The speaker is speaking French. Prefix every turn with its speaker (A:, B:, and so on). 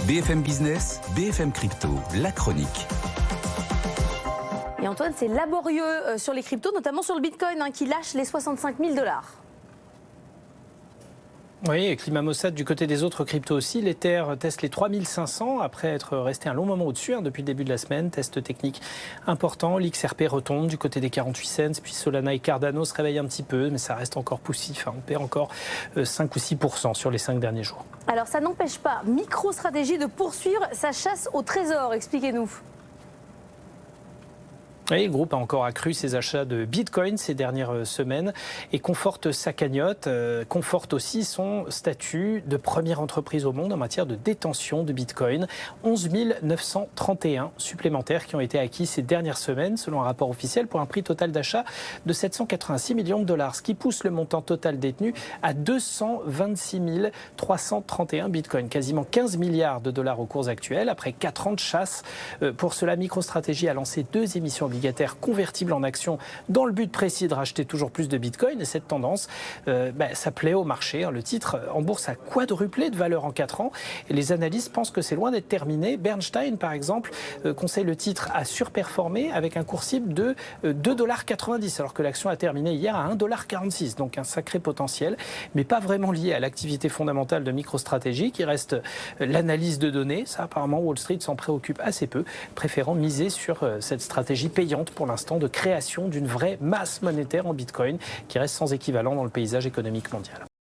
A: BFM Business, BFM Crypto, la chronique.
B: Et Antoine, c'est laborieux sur les cryptos, notamment sur le Bitcoin qui lâche les 65 000 $.
C: Oui, et climat maussade du côté des autres cryptos aussi. L'Ether teste les 3500 après être resté un long moment au-dessus depuis le début de la semaine. Test technique important. L'XRP retombe du côté des 48 cents. Puis Solana et Cardano se réveillent un petit peu, mais ça reste encore poussif. On perd encore 5 ou 6% sur les 5 derniers jours.
B: Alors ça n'empêche pas MicroStrategy de poursuivre sa chasse au trésor. Expliquez-nous.
C: Oui, le groupe a encore accru ses achats de Bitcoin ces dernières semaines et conforte sa cagnotte, conforte aussi son statut de première entreprise au monde en matière de détention de Bitcoin. 11 931 supplémentaires qui ont été acquis ces dernières semaines, selon un rapport officiel, pour un prix total d'achat de 786 millions de $, ce qui pousse le montant total détenu à 226 331 Bitcoin, quasiment 15 milliards de dollars aux cours actuels. Après 4 ans de chasse, pour cela, MicroStrategy a lancé 2 émissions obligataires convertibles en actions dans le but précis de racheter toujours plus de Bitcoin. Et cette tendance, ça plaît au marché. Le titre en bourse a quadruplé de valeur en 4 ans. Et les analystes pensent que c'est loin d'être terminé. Bernstein, par exemple, conseille le titre à surperformer avec un cours cible de 2,90 $, alors que l'action a terminé hier à 1,46 $. Donc un sacré potentiel, mais pas vraiment lié à l'activité fondamentale de MicroStrategy, qui reste l'analyse de données. Ça, apparemment, Wall Street s'en préoccupe assez peu, préférant miser sur cette stratégie payante pour l'instant de création d'une vraie masse monétaire en Bitcoin qui reste sans équivalent dans le paysage économique mondial.